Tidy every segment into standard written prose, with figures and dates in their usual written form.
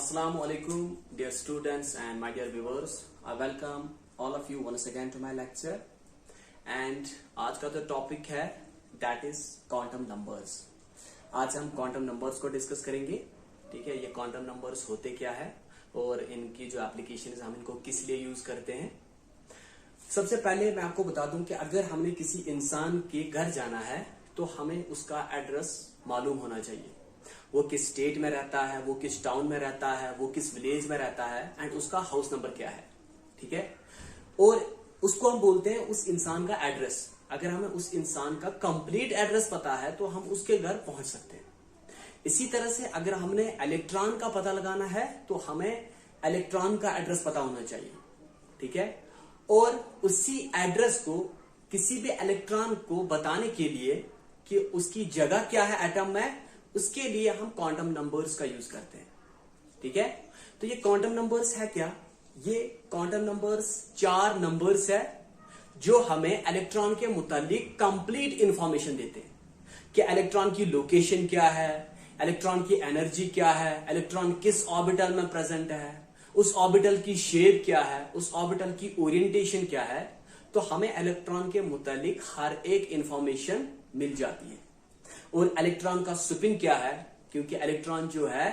Assalamu alaikum, dear students and my dear viewers. I welcome all of you once again to my lecture. And आज का जो topic है that is quantum numbers. आज हम quantum numbers को discuss करेंगे. ठीक है, ये quantum numbers होते क्या है और इनकी जो एप्लीकेशन है हम इनको किस लिए यूज करते हैं. सबसे पहले मैं आपको बता दूं कि अगर हमने किसी इंसान के घर जाना है तो हमें उसका एड्रेस मालूम होना चाहिए. वो किस स्टेट में रहता है, वो किस टाउन में रहता है, वो किस विलेज में रहता है एंड उसका हाउस नंबर क्या है. ठीक है, और उसको हम बोलते हैं उस इंसान का एड्रेस. अगर हमें उस इंसान का कंप्लीट एड्रेस पता है तो हम उसके घर पहुंच सकते हैं. इसी तरह से अगर हमने इलेक्ट्रॉन का पता लगाना है तो हमें इलेक्ट्रॉन का एड्रेस पता होना चाहिए. ठीक है, और उसी एड्रेस को किसी भी इलेक्ट्रॉन को बताने के लिए कि उसकी जगह क्या है एटम में, उसके लिए हम क्वांटम नंबर्स का यूज करते हैं. ठीक है, तो ये क्वांटम नंबर्स है क्या? ये क्वांटम नंबर्स 4 नंबर्स है जो हमें इलेक्ट्रॉन के मुतालिक कंप्लीट इंफॉर्मेशन देते हैं कि इलेक्ट्रॉन की लोकेशन क्या है, इलेक्ट्रॉन की एनर्जी क्या है, इलेक्ट्रॉन किस ऑर्बिटल में प्रेजेंट है, उस ऑर्बिटल की शेप क्या है, उस ऑर्बिटल की ओरिएंटेशन क्या है. तो हमें इलेक्ट्रॉन के मुतालिक हर एक इंफॉर्मेशन मिल जाती है. और इलेक्ट्रॉन का स्पिन क्या है, क्योंकि इलेक्ट्रॉन जो है,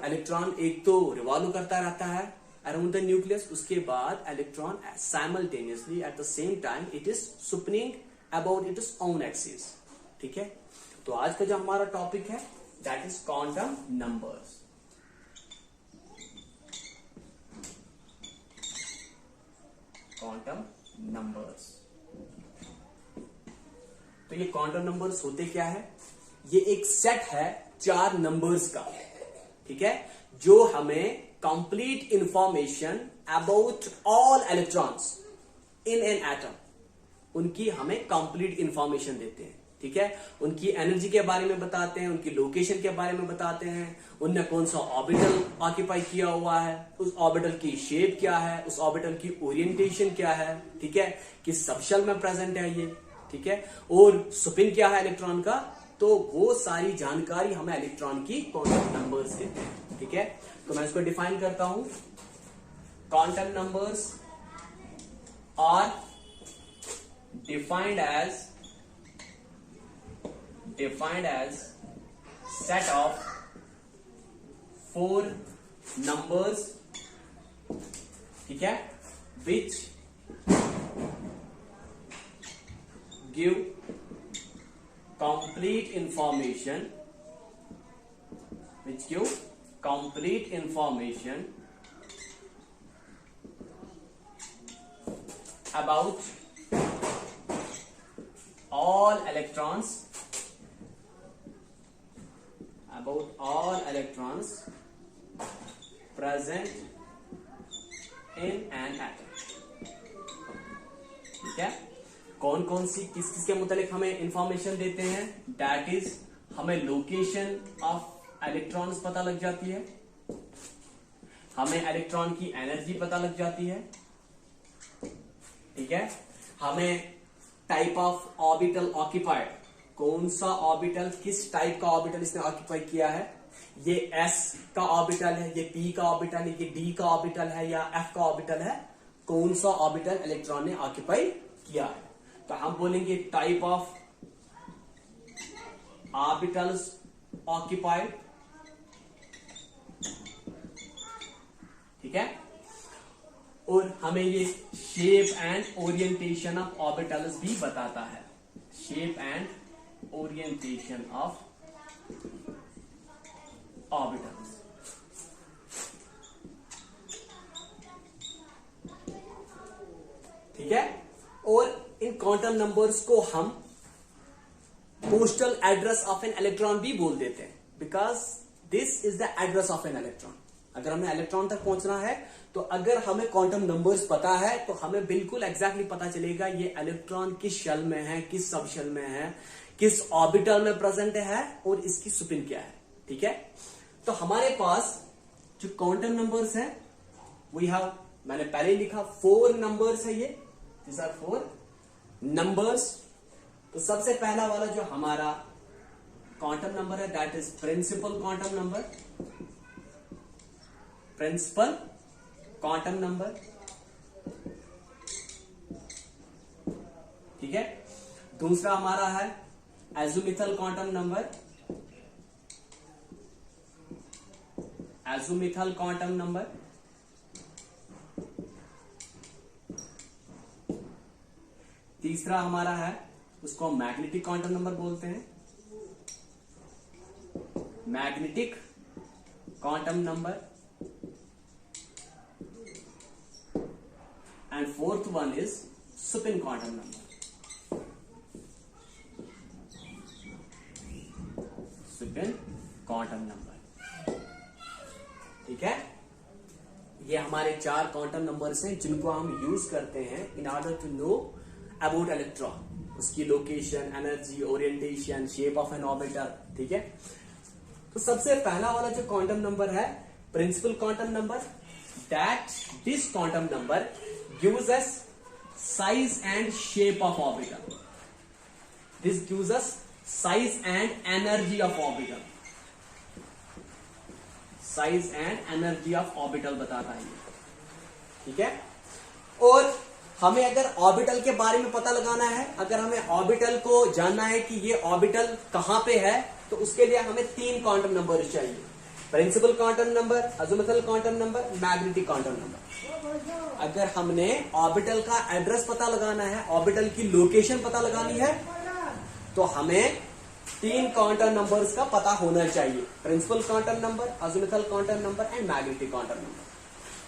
इलेक्ट्रॉन एक तो रिवॉल्व करता रहता है अराउंड द न्यूक्लियस, उसके बाद electron simultaneously at the same time it is spinning about its own axis. ठीक है, तो आज का जो हमारा टॉपिक है that is quantum numbers. Quantum numbers. तो ये क्वांटम नंबर्स होते क्या है? ये एक सेट है 4 नंबर्स का. ठीक है, जो हमें complete information about all electrons in an atom, उनकी हमें कंप्लीट इंफॉर्मेशन देते हैं. ठीक है, उनकी एनर्जी के बारे में बताते हैं, उनकी लोकेशन के बारे में बताते हैं, उनने कौन सा ऑर्बिटल ऑक्यूपाई किया हुआ है, उस ऑर्बिटल की शेप क्या है, उस ऑर्बिटल की ओरिएंटेशन क्या है. ठीक है, किस सबशेल में प्रेजेंट है ये. ठीक है, और स्पिन क्या है इलेक्ट्रॉन का. तो वो सारी जानकारी हमें इलेक्ट्रॉन की क्वांटम नंबर्स देते हैं. ठीक है, तो मैं इसको डिफाइन करता हूं. Quantum numbers are defined as set of 4 numbers. ठीक है, विच give complete information about all electrons present in an atom. ठीक है, कौन कौन सी किस किस के मुतालिक हमें इंफॉर्मेशन देते हैं. दैट इज हमें लोकेशन ऑफ इलेक्ट्रॉन्स पता लग जाती है, हमें इलेक्ट्रॉन की एनर्जी पता लग जाती है. ठीक है, हमें टाइप ऑफ ऑर्बिटल ऑक्यूपाइड, कौन सा ऑर्बिटल, किस टाइप का ऑर्बिटल इसने ऑक्यूपाई किया है. ये एस का ऑर्बिटल है, ये पी का ऑर्बिटल है, ये डी का ऑर्बिटल है या एफ का ऑर्बिटल है. कौन सा ऑर्बिटल इलेक्ट्रॉन ने ऑक्यूपाई किया है. तो हम बोलेंगे टाइप ऑफ ऑर्बिटल्स ऑक्यूपाइड. ठीक है, और हमें ये shape and orientation of orbitals भी बताता है. Shape and orientation of orbitals. ठीक है, और इन क्वांटम नंबर्स को हम postal address of an electron भी बोल देते हैं, because this is the address of an electron. अगर हमें इलेक्ट्रॉन तक पहुंचना है तो अगर हमें क्वांटम नंबर्स पता है तो हमें बिल्कुल एग्जैक्टली पता चलेगा ये इलेक्ट्रॉन किस शेल में है, किस सब शेल में है, किस ऑर्बिटल में प्रेजेंट है और इसकी स्पिन क्या है. ठीक है, तो हमारे पास जो क्वांटम नंबर्स है वी हैव, मैंने पहले लिखा 4 नंबर्स है. ये दिस आर 4 नंबर्स. तो सबसे पहला वाला जो हमारा क्वांटम नंबर है that is principal quantum number. Principal quantum number, ठीक है। दूसरा हमारा है azimuthal quantum number, azimuthal quantum number. तीसरा हमारा है, उसको हम मैग्नेटिक क्वांटम नंबर बोलते हैं, magnetic quantum number. And fourth one is spin quantum number, spin quantum number, ठीक है। ये हमारे 4 क्वांटम नंबर्स हैं जिनको हम यूज करते हैं in order to know about electron, उसकी location, energy, orientation, shape of an orbiter, ठीक है। तो सबसे पहला वाला जो क्वांटम नंबर है principal quantum number, that this quantum number gives us size and shape of orbiter, this gives us size and energy of orbiter, size and energy of orbital बताता है, ठीक है। और हमें अगर ऑर्बिटल के बारे में पता लगाना है, अगर हमें ऑर्बिटल को जानना है कि ये ऑर्बिटल कहां पे है, तो उसके लिए हमें 3 क्वांटम नंबर चाहिए, principal quantum number, azimuthal quantum number, magnetic quantum number. अगर हमने ऑर्बिटल का एड्रेस पता लगाना है, ऑर्बिटल की लोकेशन पता लगानी है, तो हमें 3 क्वांटम नंबर्स का पता होना चाहिए, principal quantum number, azimuthal quantum number and magnetic quantum number.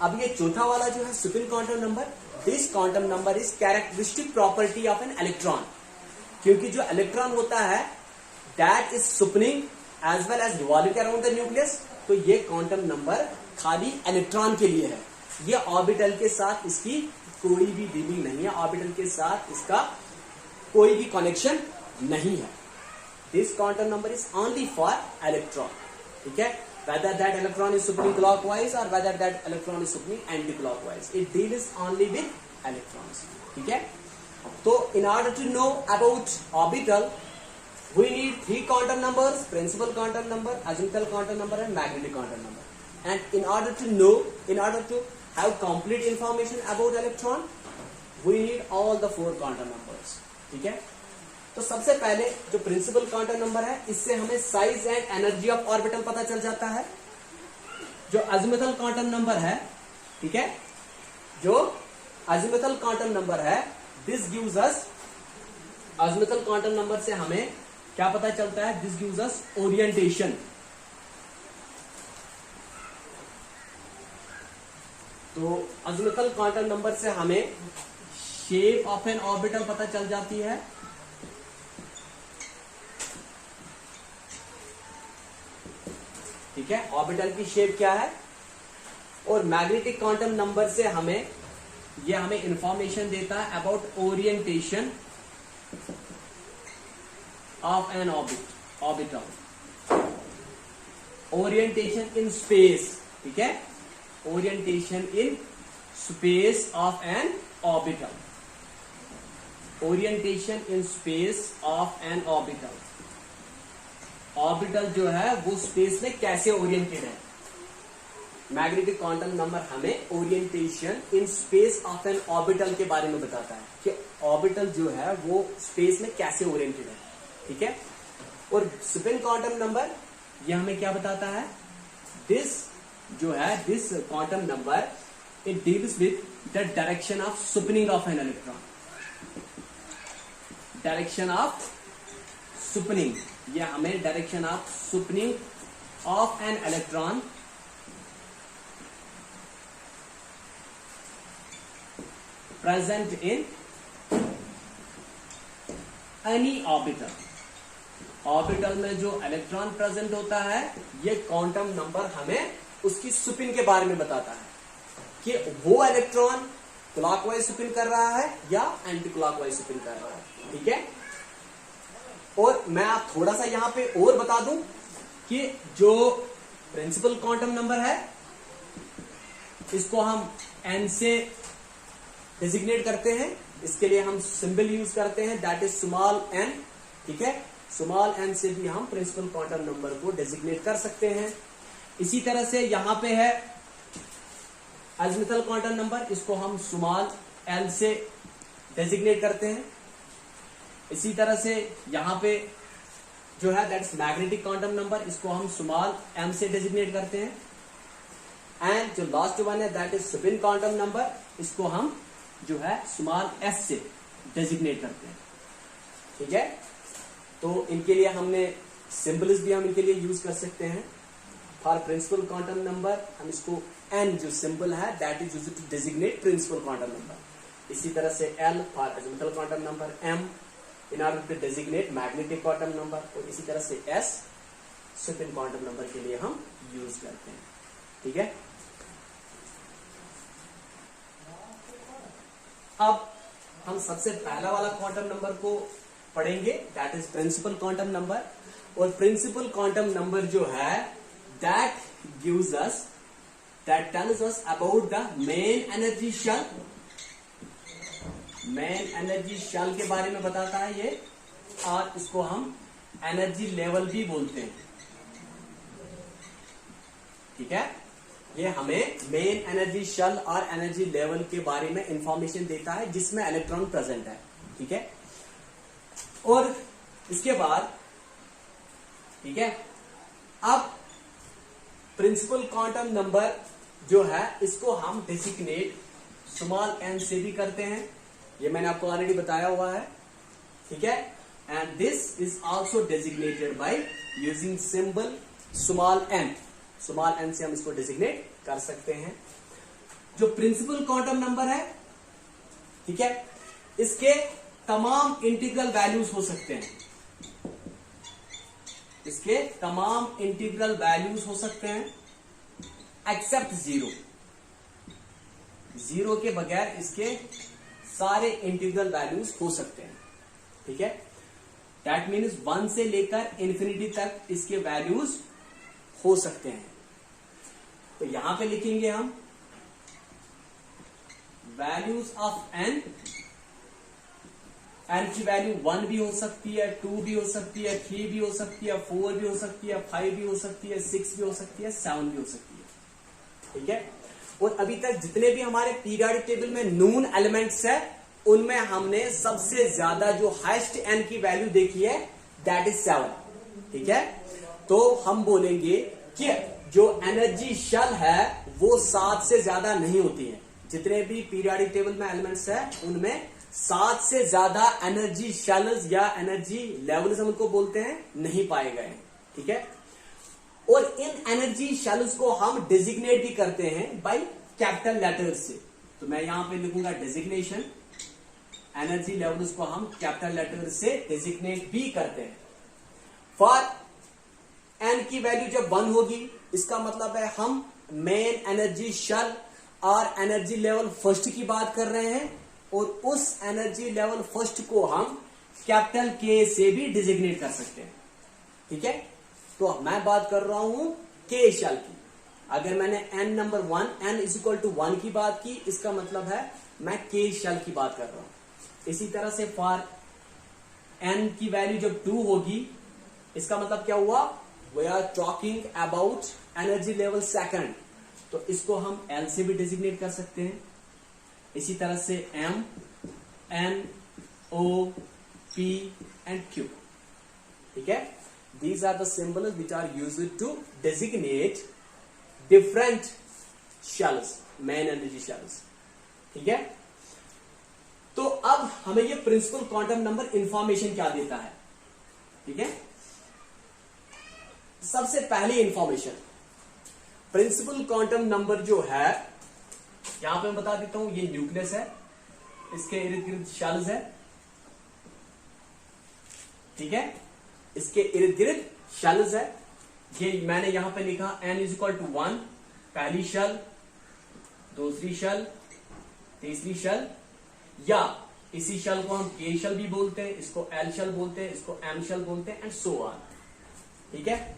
अब ये चौथा वाला जो है spin quantum number, this quantum number is characteristic property of an electron, क्योंकि जो इलेक्ट्रॉन होता है that is spinning as well as revolving around the nucleus, तो ये क्वांटम नंबर खाली इलेक्ट्रॉन के लिए है, ये ऑर्बिटल के साथ इसकी कोई भी डीलिंग नहीं है, ऑर्बिटल के साथ इसका कोई भी कनेक्शन नहीं है। This quantum number is only for electron, ठीक है। whether that electron is spinning clockwise or whether that electron is spinning anti-clockwise, it deals only with electrons, ठीक है। तो in order to know about orbital we need 3 quantum numbers, principal quantum number, azimuthal quantum number and magnetic quantum number, and in order to know, in order to have complete information about electron we need all the 4 quantum numbers, ठीक है। तो सबसे पहले जो principal quantum number है, इससे हमें size and energy of orbital पता चल जाता है। जो अज़ीमुथल क्वांटम नंबर है, ठीक है, जो अज़ीमुथल क्वांटम नंबर है, this gives us, azimuthal quantum number से हमें क्या पता चलता है, दिस गिव्स अस ओरिएंटेशन। तो अज़ीमुथल क्वांटम नंबर से हमें शेप ऑफ एन ऑर्बिटल पता चल जाती है, ठीक है, ऑर्बिटल की शेप क्या है। और मैग्नेटिक क्वांटम नंबर से हमें इंफॉर्मेशन देता है about orientation of N orbital, orientation in space, ठीक है, orientation in space of N orbital, orientation in space of N orbital, orbital जो है वो स्पेस में कैसे ओरिएंटेड है। मैग्नेटिक क्वांटम नंबर हमें orientation in space of N orbital के बारे में बताता है कि ऑर्बिटल जो है वो स्पेस में कैसे ओरिएंटेड है, ठीक है। और स्पिन क्वांटम नंबर ये हमें क्या बताता है, दिस जो है, this quantum number it deals with the direction of spinning of an electron, direction of spinning, ये हमें direction of spinning of an electron present in any orbital, orbital में जो इलेक्ट्रॉन प्रेजेंट होता है, ये क्वांटम नंबर हमें उसकी spin के बारे में बताता है कि वो इलेक्ट्रॉन क्लॉकवाइज स्पिन कर रहा है या एंटी क्लॉकवाइज स्पिन कर रहा है, ठीक है। और मैं आप थोड़ा सा यहां पे और बता दूं कि जो प्रिंसिपल क्वांटम नंबर है इसको हम एन से डिजिग्नेट करते हैं, इसके लिए हम सिंबल यूज करते हैं दैट इज स्मॉल एन, ठीक है। स्मॉल एन से भी हम प्रिंसिपल क्वांटम नंबर को डिजिग्नेट कर सकते हैं। इसी तरह से यहां पे है अज़ीमुथल क्वांटम नंबर, इसको हम स्मॉल एल से डेजिग्नेट करते हैं। इसी तरह से यहां पे जो है that is magnetic quantum number, इसको हम स्मॉल एम से डेजिग्नेट करते हैं। एंड जो लास्ट वन है that is spin quantum number, इसको हम जो है स्मॉल एस से डेजिग्नेट करते हैं। ठीक है, तो इनके लिए हमने सिंबल्स भी हम इनके लिए यूज कर सकते हैं। फॉर प्रिंसिपल क्वांटम नंबर हम इसको एन जो सिंबल है that is used to designate principal quantum number. इसी तरह से l for azimuthal quantum number, m in order to designate magnetic quantum number, और इसी तरह से एस स्पिन क्वांटम नंबर के लिए हम यूज करते हैं। ठीक है, अब हम सबसे पहला वाला क्वांटम नंबर को पढ़ेंगे that is principal quantum number. और प्रिंसिपल क्वांटम नंबर जो है that gives us, that tells us about the main energy shell. Main energy shell के बारे में बताता है ये, और इसको हम एनर्जी लेवल भी बोलते हैं। ठीक है, ये हमें मेन एनर्जी शेल और एनर्जी लेवल के बारे में इंफॉर्मेशन देता है जिसमें इलेक्ट्रॉन प्रेजेंट है। ठीक है, और इसके बाद ठीक है, अब प्रिंसिपल क्वांटम नंबर जो है इसको हम डेजिग्नेट स्मॉल एन से भी करते हैं, ये मैंने आपको ऑलरेडी बताया हुआ है। ठीक है, and this is also designated by using symbol small n. Small n से हम इसको डेजिग्नेट कर सकते हैं। जो प्रिंसिपल क्वांटम नंबर है, ठीक है, इसके तमाम इंटीग्रल वैल्यूज हो सकते हैं। इसके तमाम इंटीग्रल वैल्यूज हो सकते हैं एक्सेप्ट जीरो। जीरो के बगैर इसके सारे इंटीग्रल वैल्यूज हो सकते हैं। ठीक है, दैट मीन्स 1 से लेकर इंफिनिटी तक इसके वैल्यूज हो सकते हैं। तो यहां पे लिखेंगे हम वैल्यूज ऑफ एन। एन की वैल्यू 1 भी हो सकती है, 2 भी हो सकती है, 3 भी हो सकती है, 4 भी हो सकती है, 5 भी हो सकती है, 6 भी हो सकती है, 7 भी हो सकती है। ठीक है, और अभी तक जितने भी हमारे पीरियोडिक टेबल में नून एलिमेंट्स है उनमें हमने सबसे ज्यादा जो हाईएस्ट एन की वैल्यू देखी है दैट इज 7। ठीक है, तो हम बोलेंगे कि जो एनर्जी शेल है वो 7 से ज्यादा नहीं होती है। जितने भी पीरियोडिक टेबल में एलिमेंट्स है उनमें 7 से ज्यादा एनर्जी शेल्स या एनर्जी लेवल्स हम उनको बोलते हैं नहीं पाए गए। ठीक है, और इन एनर्जी शेल्स को हम डेजिग्नेट भी करते हैं बाय कैपिटल लेटर्स से। तो मैं यहां पे लिखूंगा डेजिग्नेशन। एनर्जी लेवल्स को हम कैपिटल लेटर्स से डेजिग्नेट भी करते हैं। फॉर एन की वैल्यू जब 1 होगी इसका मतलब है हम मेन एनर्जी शेल और एनर्जी लेवल फर्स्ट की बात कर रहे हैं, और उस एनर्जी लेवल फर्स्ट को हम कैपिटल के से भी डिजिग्नेट कर सकते हैं। ठीक है, तो मैं बात कर रहा हूं के शेल की। अगर मैंने n number 1 n is equal to 1 की बात की, इसका मतलब है मैं के शेल की बात कर रहा हूं। इसी तरह से फॉर एन की वैल्यू जब 2 होगी इसका मतलब क्या हुआ, we are talking about energy level second, तो इसको हम एल से भी डेजिग्नेट कर सकते हैं। इसी तरह से M, N, O, P and Q. ठीक है, these are the symbols which are used to designate different shells, main energy shells. ठीक है, तो अब हमें ये प्रिंसिपल क्वांटम नंबर इंफॉर्मेशन क्या देता है। ठीक है, सबसे पहली इंफॉर्मेशन प्रिंसिपल क्वांटम नंबर जो है, यहां पे मैं बता देता हूं, ये न्यूक्लियस है, इसके इर्द गिर्द शेल्स है। ठीक है, इसके इर्द गिर्द शेल्स है। ये मैंने यहां पे लिखा n इज इक्वल टू 1, पहली शेल, दूसरी शेल, तीसरी शेल, या इसी शेल को हम के शेल भी बोलते हैं, इसको एल शेल बोलते हैं, इसको एम शेल बोलते हैं, एंड सो ऑन। ठीक है,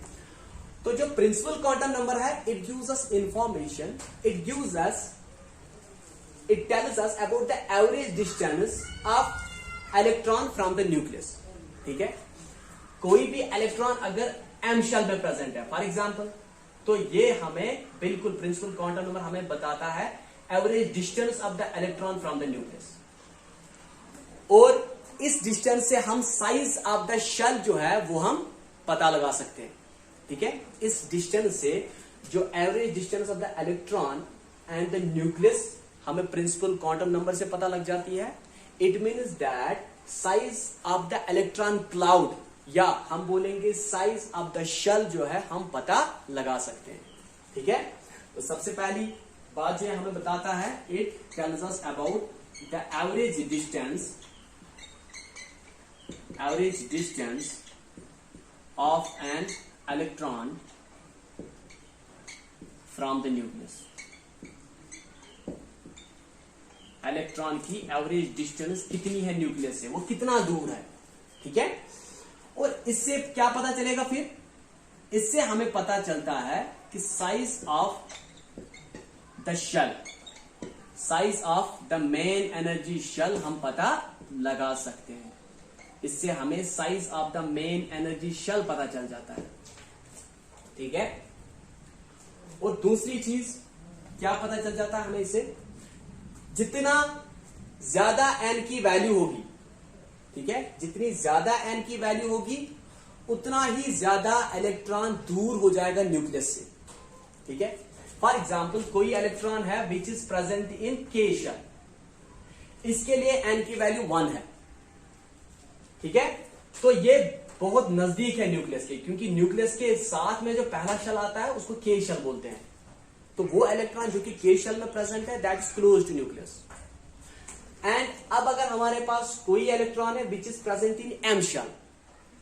तो जो प्रिंसिपल क्वांटम नंबर है it gives us information, it tells us about the average distance of electron from the nucleus. ठीक है, कोई भी इलेक्ट्रॉन अगर एम शेल में प्रेजेंट है फॉर एग्जांपल, तो ये हमें बिल्कुल प्रिंसिपल क्वांटम नंबर हमें बताता है average distance of the electron from the nucleus. और इस डिस्टेंस से हम साइज ऑफ द शेल जो है वो हम पता लगा सकते हैं। ठीक है, इस डिस्टेंस से जो average distance of the electron and the nucleus हमें प्रिंसिपल क्वांटम नंबर से पता लग जाती है। It means that size of the electron cloud, या हम बोलेंगे साइज ऑफ द शेल जो है हम पता लगा सकते हैं। ठीक है, तो सबसे पहली बात जो हमें बताता है, it tells us about the average distance of an electron from the nucleus. Electron की एवरेज डिस्टेंस कितनी है न्यूक्लियस से, वो कितना दूर है। ठीक है, और इससे क्या पता चलेगा, फिर इससे हमें पता चलता है कि size of the shell, size of the main energy shell हम पता लगा सकते हैं। इससे हमें size of the main energy shell पता चल जाता है। ठीक है, और दूसरी चीज क्या पता चल जाता है हमें, इससे जितना ज्यादा एन की वैल्यू होगी, ठीक है, जितनी ज्यादा एन की वैल्यू होगी उतना ही ज्यादा इलेक्ट्रॉन दूर हो जाएगा न्यूक्लियस से। ठीक है, फॉर एग्जाम्पल कोई इलेक्ट्रॉन है विच इज प्रेजेंट इन के शेल, इसके लिए एन की वैल्यू 1 है। ठीक है, तो ये बहुत नजदीक है न्यूक्लियस के, क्योंकि न्यूक्लियस के साथ में जो पहला शेल आता है उसको के शेल बोलते हैं। तो वो इलेक्ट्रॉन जो कि के शेल में प्रेजेंट है that is close to nucleus. And अब अगर हमारे पास कोई इलेक्ट्रॉन है which is present in M shell,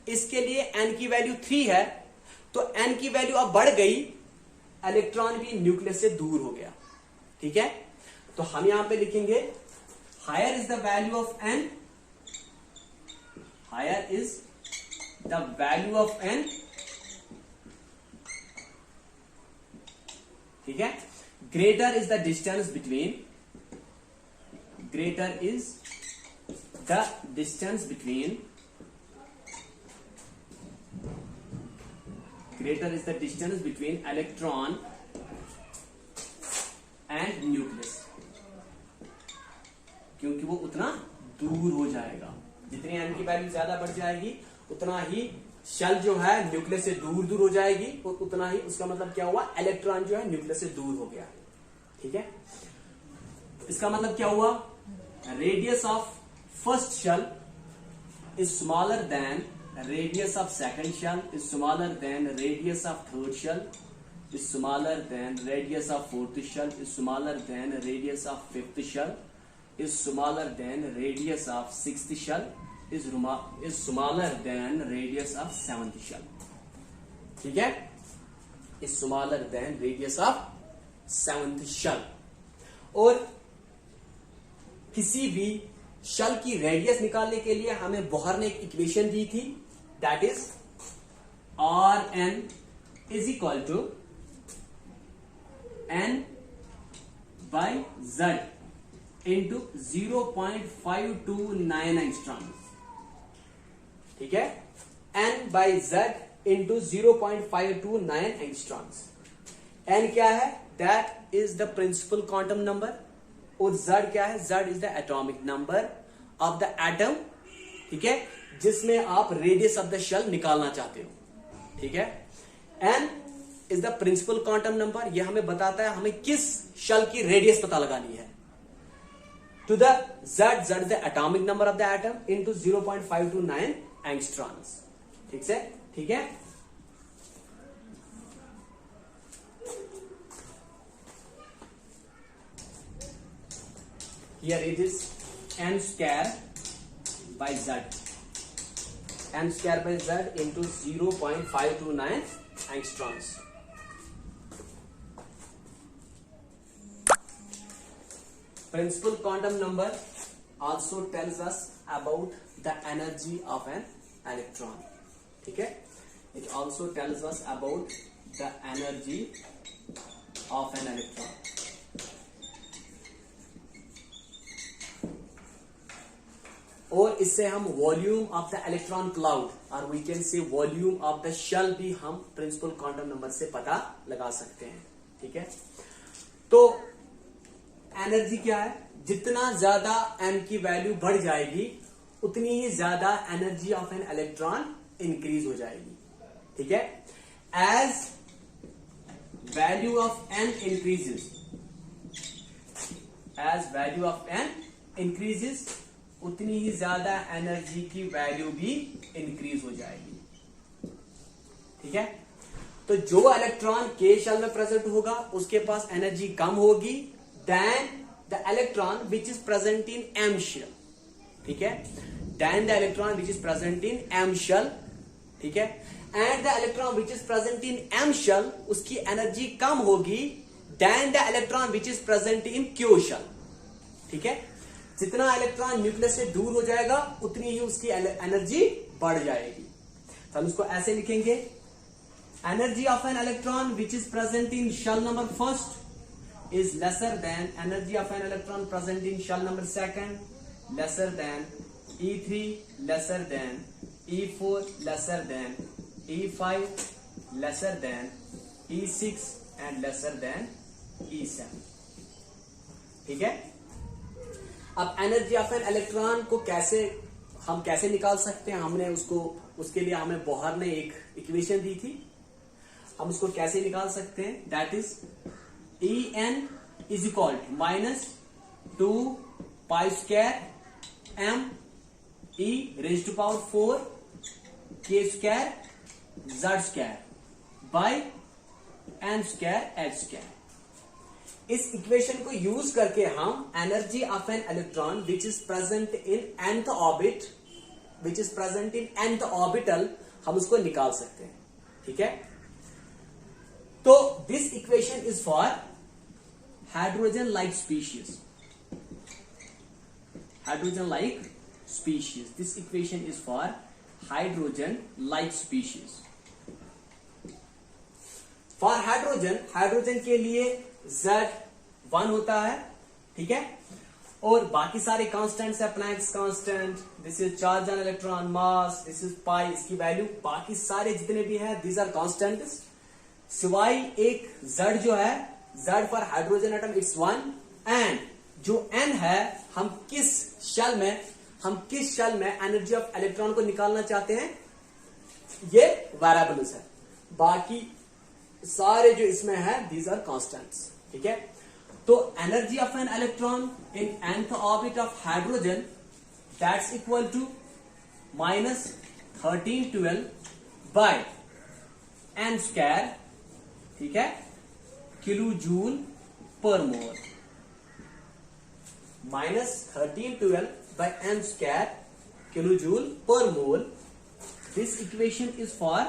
इसके लिए एन की वैल्यू 3 है, तो एन की वैल्यू अब बढ़ गई, इलेक्ट्रॉन भी न्यूक्लियस से दूर हो गया। ठीक है, तो हम यहां पे लिखेंगे higher is the value of n, higher is the value of n. ठीक है, greater is the distance between, greater is the distance between, greater is the distance between electron and nucleus, क्योंकि वो उतना दूर हो जाएगा। जितनी एन की वैल्यू ज्यादा बढ़ जाएगी उतना ही शेल जो है न्यूक्लियस से दूर दूर हो जाएगी, और उतना ही उसका मतलब क्या हुआ, इलेक्ट्रॉन जो है न्यूक्लियस से दूर हो गया। ठीक है, इसका मतलब क्या हुआ, radius of first shell is smaller than radius of second shell, is smaller than radius of third shell, is smaller than radius of fourth shell, is smaller than radius of fifth shell, is smaller than radius of sixth shell, is smaller than radius of seventh shell. ठीक है, is smaller than radius of seventh shell। और किसी भी shell की radius निकालने के लिए हमें बोहर ने एक इक्वेशन दी थी, that is r n is equal to n by Z into 0.529 angstrom. ठीक है, n by Z into 0.529 angstroms. N क्या है, that is the principal quantum number, और Z क्या है, Z is the atomic number of the atom. ठीक है, जिसमें आप रेडियस ऑफ द शेल निकालना चाहते हो। ठीक है, N is the principal quantum number, यह हमें बताता है हमें किस शेल की रेडियस पता लगानी है। To the Z is the atomic number of the atom into 0.529 angstroms. ठीक से, ठीक है, here it is n square by z, n square by z into 0.529 angstroms। Principal quantum number also tells us about the energy of an electron। ठीक है, it also tells us about the energy of an electron। और इससे हम volume of the electron cloud और we can say volume of the shell भी हम principal quantum number से पता लगा सकते हैं। ठीक है, तो एनर्जी क्या है, जितना ज्यादा m की वैल्यू बढ़ जाएगी उतनी ही ज्यादा energy of an electron increase हो जाएगी. ठीक है, as value of n increases, as value of n increases उतनी ही ज्यादा एनर्जी की वैल्यू भी इंक्रीज हो जाएगी. ठीक है, तो जो इलेक्ट्रॉन के शेल में प्रेजेंट होगा उसके पास एनर्जी कम होगी than the electron which is present in M shell. ठीक है, than the electron which is present in M shell. ठीक है, and the electron which is present in M shell उसकी एनर्जी कम होगी than the electron which is present in Q shell. ठीक है, जितना इलेक्ट्रॉन न्यूक्लियस से दूर हो जाएगा उतनी ही उसकी एनर्जी बढ़ जाएगी. तो हम इसको ऐसे लिखेंगे, energy of an electron which is present in shell number first is lesser than energy of an electron present in shell number second, lesser than E3, lesser than E4, lesser than E5, lesser than E6 and lesser than E7. ठीक है, अब energy of an electron को हम कैसे निकाल सकते हैं, हमने उसके लिए हमें बोहर ने एक इक्वेशन दी थी. हम उसको कैसे निकाल सकते हैं, that is En is equal to minus 2 pi square m e raise to power 4 k square z square by n square h square. इस इक्वेशन को यूज करके हम energy of an electron which is present in nth orbit, which is present in nth orbital, हम उसको निकाल सकते हैं. ठीक है, तो this equation is for hydrogen like species. Hydrogen like species, this equation is for hydrogen like species. For hydrogen के लिए Z1 होता है. ठीक है, और बाकी सारे कांस्टेंट्स है, Planck's constant, this is charge on electron mass, this is pi, इसकी वैल्यू, बाकी सारे जितने भी हैं दीज आर कांस्टेंट्स, सिवाय एक Z जो है, Z for hydrogen atom it's 1, and जो N है, हम किस शेल में एनर्जी ऑफ इलेक्ट्रॉन को निकालना चाहते हैं, ये वेरिएबल्स है. बाकी सारे जो इसमें है दीज आर कांस्टेंट्स. ठीक है, तो energy of an electron in nth orbit of hydrogen that's equal to minus 1312 by n square. ठीक है, kilo joule per mole, minus 1312 by n square kilo joule per mole. This equation is for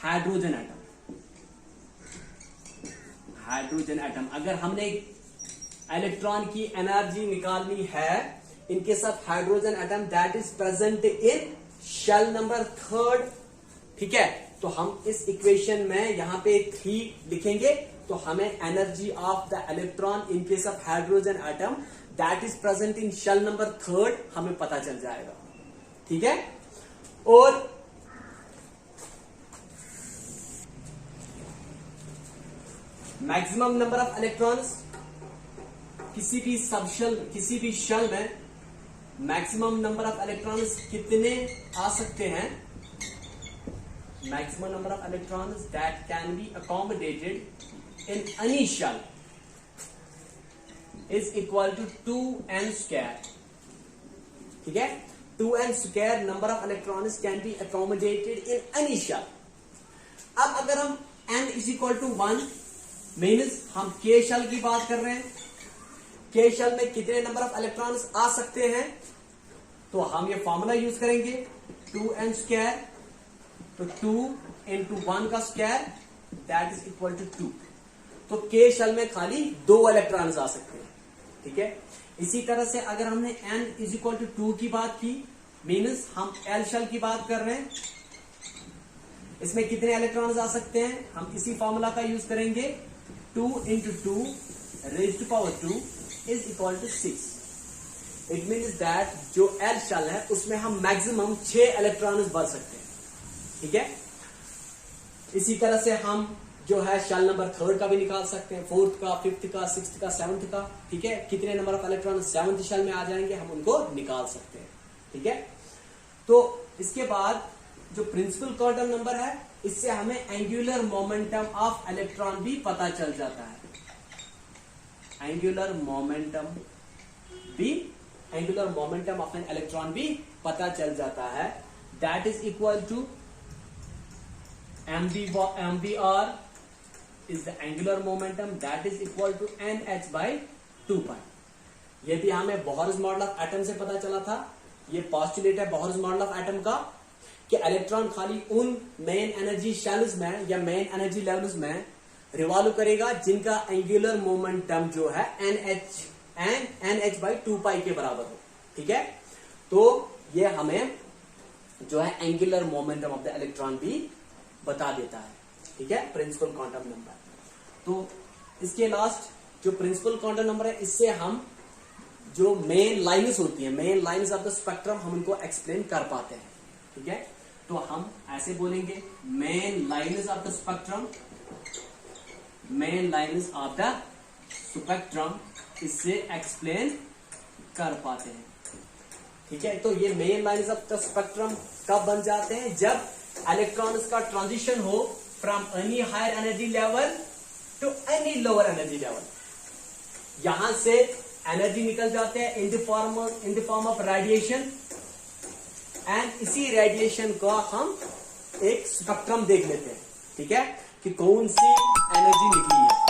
hydrogen atom. Hydrogen atom, अगर हमने electron की energy निकालनी है in case of hydrogen atom that is present in shell number 3. ठीक है, तो हम इस इक्वेशन में यहां पे 3 लिखेंगे, तो हमें energy of the electron in case of hydrogen atom that is present in shell number 3 हमें पता चल जाएगा. ठीक है, और मैक्सिमम नंबर ऑफ इलेक्ट्रॉन्स किसी भी शेल में मैक्सिमम नंबर ऑफ इलेक्ट्रॉन्स कितने आ सकते हैं, maximum number of electrons that can be accommodated in any shell is equal to 2n square. ठीक है, 2n square number of electrons can be accommodated in any shell. अब अगर हम n is equal to 1 means हम K shell की बात कर रहे हैं, के शेल में कितने नंबर ऑफ इलेक्ट्रॉन्स आ सकते हैं, तो हम ये फॉर्मूला यूज करेंगे 2n स्क्वायर, तो 2 इंटू 1 का square that is equal to 2. तो के शेल में खाली 2 इलेक्ट्रॉन्स आ सकते हैं. ठीक है, इसी तरह से अगर हमने n इज इक्वल टू 2 की बात की मीन्स हम एल शेल की बात कर रहे हैं, इसमें कितने इलेक्ट्रॉन्स आ सकते हैं, हम इसी फॉर्मूला का यूज करेंगे 2 into 2 raise to power 2 is equal to 6. It means that जो एल शेल है उसमें हम मैक्सिमम 6 इलेक्ट्रॉन्स भर सकते हैं. ठीक है, इसी तरह से हम जो है शेल नंबर 3 का भी निकाल सकते हैं, 4th का, 5th का, 6th का, 7th का, ठीक है। कितने number of electron 7th shell में आ जाएंगे हम उनको निकाल सकते हैं, ठीक है। तो इसके बाद जो प्रिंसिपल क्वांटम नंबर है, इससे हमें एंगुलर मोमेंटम ऑफ इलेक्ट्रॉन भी पता चल जाता है। Angular momentum of an electron भी पता चल जाता है। That is equal to MVR is the angular momentum, that is equal to NH by 2 pi। ये भी हमें बोहर्स मॉडल ऑफ एटम से पता चला था। ये पॉस्टुलेट है बोहर्स मॉडल ऑफ एटम का कि इलेक्ट्रॉन खाली उन मेन एनर्जी शेल्स में या मेन एनर्जी लेवल्स में रिवॉल्व करेगा जिनका एंगुलर मोमेंटम जो है NH by 2 pi के बराबर हो, ठीक है। तो ये हमें जो है angular momentum of the electron भी बता देता है, ठीक है, प्रिंसिपल क्वांटम नंबर। तो इसके लास्ट जो प्रिंसिपल क्वांटम नंबर है, इससे हम जो मेन लाइन्स होती है, main lines of the spectrum, हम उनको एक्सप्लेन कर पाते हैं, ठीक है। तो हम ऐसे बोलेंगे main lines of the spectrum, main lines of the spectrum, इससे एक्सप्लेन कर पाते हैं, ठीक है। तो ये main lines of the spectrum कब बन जाते हैं? जब इलेक्ट्रॉन्स का ट्रांजिशन हो from any higher energy level to any lower energy level. यहां से एनर्जी निकल जाते हैं in the form of radiation, and इसी रेडिएशन का हम एक स्पेक्ट्रम देख लेते हैं, ठीक है, कि कौन सी एनर्जी निकली है।